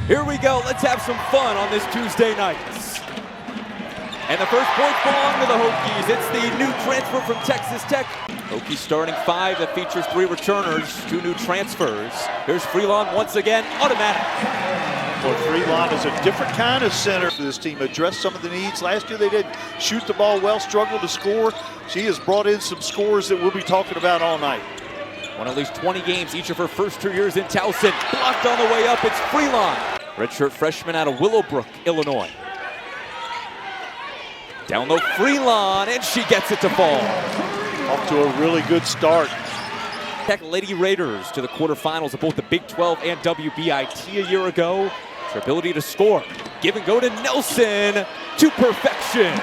Here we go, let's have some fun on this Tuesday night. And the first points belong to the Hokies. It's the new transfer from Texas Tech. Hokies starting five that features 3 returners, 2 new transfers. Here's Freelon once again, automatic. Well, Freelon is a different kind of center for this team. Addressed some of the needs. Last year they did shoot the ball well, struggled to score. She has brought in some scores that we'll be talking about all night. Won at least 20 games each of her first 2 years in Towson. Blocked on the way up, it's Freelon. Redshirt freshman out of Willowbrook, Illinois. Down low, Freelon, and she gets it to fall. Off to a really good start. Tech Lady Raiders to the quarterfinals of both the Big 12 and WBIT a year ago. Her ability to score. Give and go to Nelson to perfection.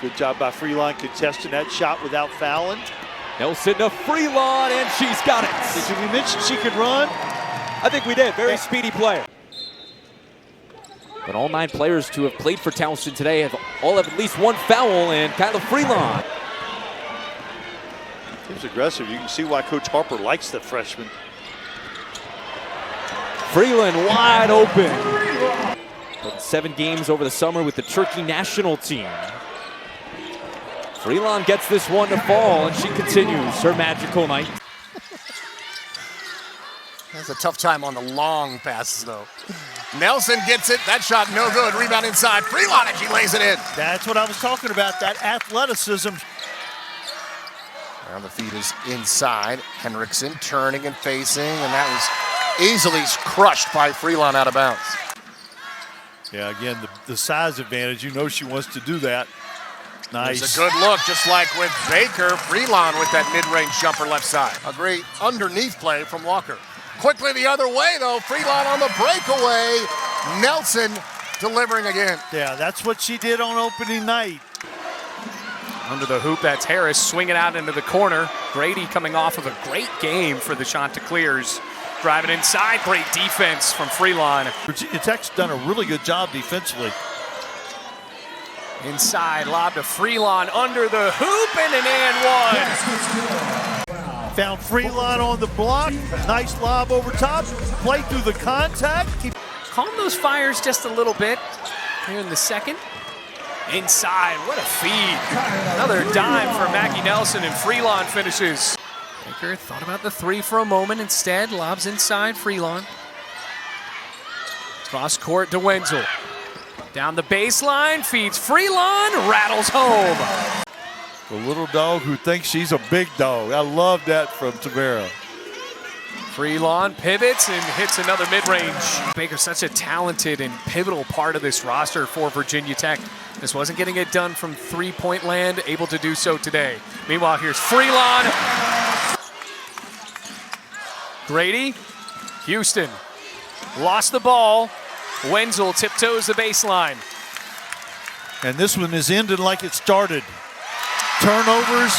Good job by Freelon contesting that shot without fouling. Nelson to Freelon, and she's got it. Did we mention she could run? I think we did. Very speedy player. But all 9 players to have played for Towson today have at least 1 foul, and Kilah Freelon. Seems aggressive. You can see why Coach Harper likes the freshman. Freelon wide open. Played 7 games over the summer with the Turkey national team. Freelon gets this one to fall, and she continues her magical night. Has a tough time on the long passes, though. Nelson gets it. That shot no good. Rebound inside. Freelon, and she lays it in. That's what I was talking about, that athleticism. Well, the feed is inside. Henriksen turning and facing, and that was easily crushed by Freelon out of bounds. Yeah, again, the size advantage. You know she wants to do that. Nice. It's a good look, just like with Baker. Freelon with that mid-range jumper left side. A great underneath play from Walker. Quickly the other way, though. Freelon on the breakaway. Nelson delivering again. Yeah, that's what she did on opening night. Under the hoop, that's Harris swinging out into the corner. Grady coming off of a great game for the Chanticleers. Driving inside, great defense from Freelon. Virginia Tech's done a really good job defensively. Inside, lob to Freelon under the hoop, and an and 1. Found Freelon on the block. Nice lob over top. Play through the contact. Calm those fires just a little bit here in the second. Inside, what a feed. Another dime for Maggie Nelson, and Freelon finishes. Baker thought about the 3 for a moment. Instead, lobs inside Freelon. Cross court to Wenzel. Down the baseline, feeds Freelon, rattles home. The little dog who thinks she's a big dog. I love that from Tavera. Freelon pivots and hits another mid-range. Baker's such a talented and pivotal part of this roster for Virginia Tech. This wasn't getting it done from 3-point land, able to do so today. Meanwhile, here's Freelon. Grady, Houston, lost the ball. Wenzel tiptoes the baseline. And this one is ended like it started. Turnovers.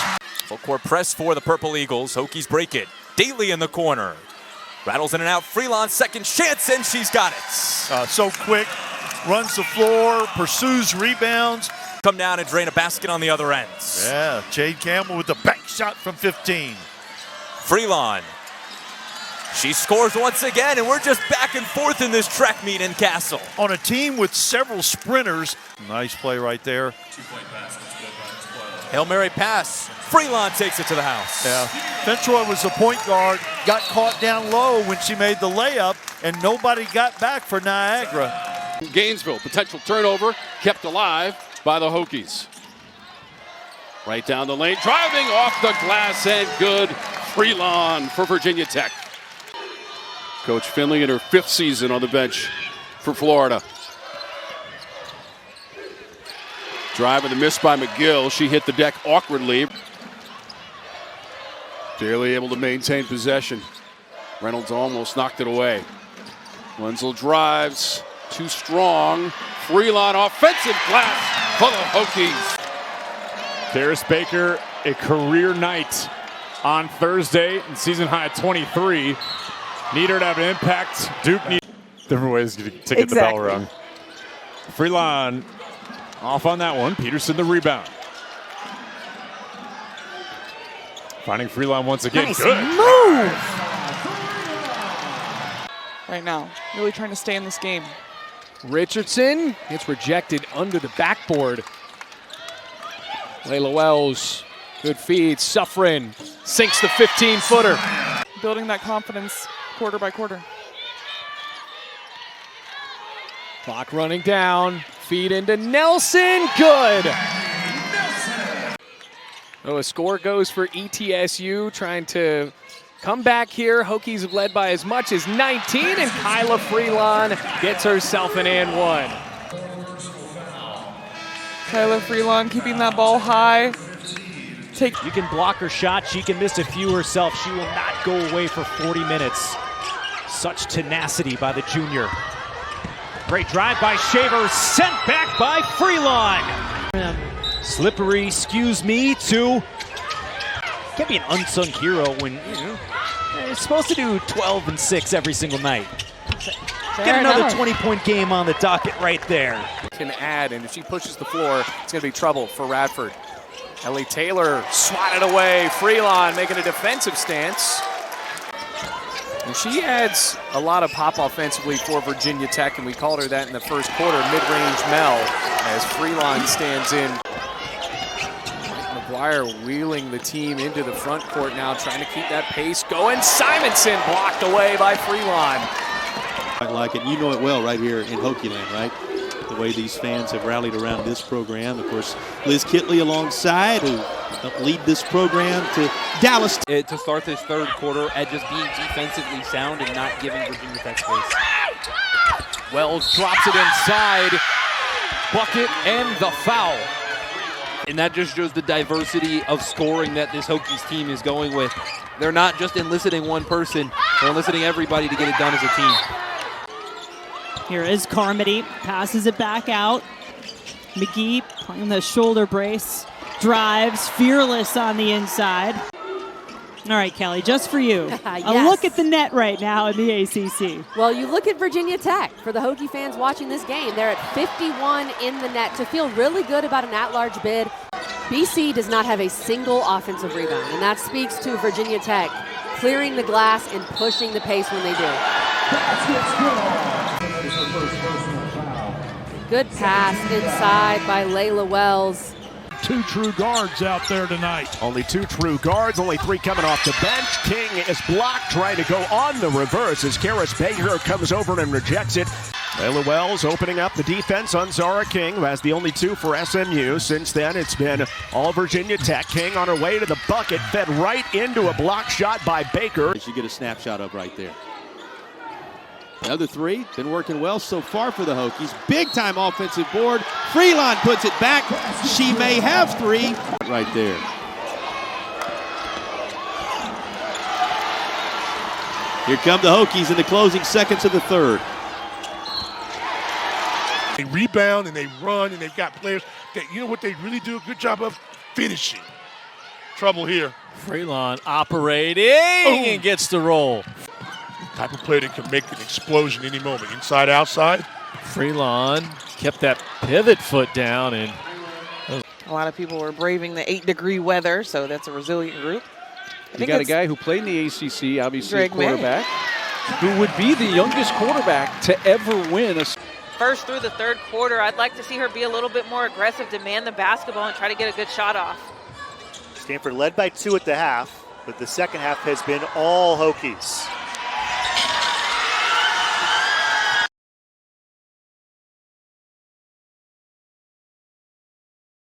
Full court press for the Purple Eagles. Hokies break it. Daly in the corner. Rattles in and out. Freelon, second chance, and she's got it. So quick. Runs the floor, pursues rebounds. Come down and drain a basket on the other end. Yeah, Jade Campbell with the bank shot from 15. Freelon. She scores once again, and we're just back and forth in this track meet in Castle. On a team with several sprinters. Nice play right there. Hail Mary pass. Freelon takes it to the house. Yeah. Fentroy was the point guard, got caught down low when she made the layup, and nobody got back for Niagara. Gainesville, potential turnover, kept alive by the Hokies. Right down the lane, driving off the glass, and good. Freelon for Virginia Tech. Coach Finley in her 5th season on the bench for Florida. Drive and the miss by McGill. She hit the deck awkwardly. Barely able to maintain possession. Reynolds almost knocked it away. Wenzel drives, too strong. Freelon offensive glass for the Hokies. Karis Baker, a career night on Thursday, and season high at 23. Need her to have an impact. Duke needs different ways to get the bell rung. Freelon off on that one. Peterson the rebound. Finding Freelon once again. Nice Good move. right now. Really trying to stay in this game. Richardson gets rejected under the backboard. Layla Wells, good feed. Suffren sinks the 15-footer. Building that confidence quarter by quarter. Clock running down. Feed into Nelson. Good. Oh, a score goes for ETSU, trying to come back here. Hokies have led by as much as 19, and Kilah Freelon gets herself an and one. Kilah Freelon keeping that ball high. You can block her shot. She can miss a few herself. She will not go away for 40 minutes. Such tenacity by the junior. Great drive by Shaver, sent back by Freelon. Slippery, excuse me, to can't be an unsung hero when you're supposed to do 12 and 6 every single night. Get another 20-point game on the docket right there. Can add, and if she pushes the floor, it's going to be trouble for Radford. Ellie Taylor swatted away. Freelon making a defensive stance. And she adds a lot of pop offensively for Virginia Tech, and we called her that in the first quarter. Mid-range Mel as Freelon stands in. McGuire wheeling the team into the front court now, trying to keep that pace going. Simonson blocked away by Freelon. I like it. You know it well right here in Hokie Land, right? The way these fans have rallied around this program. Of course, Liz Kitley alongside, who helped lead this program to Dallas. To start this third quarter at just being defensively sound and not giving Virginia Tech space. Wells drops it inside. Bucket and the foul. And that just shows the diversity of scoring that this Hokies team is going with. They're not just enlisting one person, they're enlisting everybody to get it done as a team. Here is Carmody, passes it back out. McGee playing the shoulder brace, drives, fearless on the inside. All right, Kelly, just for you. Yes. A look at the net right now in the ACC. Well, you look at Virginia Tech. For the Hokie fans watching this game, they're at 51 in the net to feel really good about an at-large bid. BC does not have a single offensive rebound, and that speaks to Virginia Tech clearing the glass and pushing the pace when they do. Good pass inside by Layla Wells. 2 true guards out there tonight. Only 2 true guards, only 3 coming off the bench. King is blocked, trying to go on the reverse as Karis Baker comes over and rejects it. Layla Wells opening up the defense on Zara King, who has the only 2 for SMU. Since then, it's been all Virginia Tech. King on her way to the bucket, fed right into a block shot by Baker. You get a snapshot of right there. The other 3, been working well so far for the Hokies. Big-time offensive board. Freelon puts it back. She may have 3. Right there. Here come the Hokies in the closing seconds of the third. They rebound and they run, and they've got players that, you know what they really do a good job of? Finishing. Trouble here. Freelon operating and gets the roll. Type of player that can make an explosion any moment, inside, outside. Freelon kept that pivot foot down, and A lot of people were braving the 8-degree weather, so that's a resilient group. You got a guy who played in the ACC, obviously Greg a quarterback, who would be the youngest quarterback to ever win a. First through the third quarter, I'd like to see her be a little bit more aggressive, demand the basketball, and try to get a good shot off. Stanford led by 2 at the half, but the second half has been all Hokies.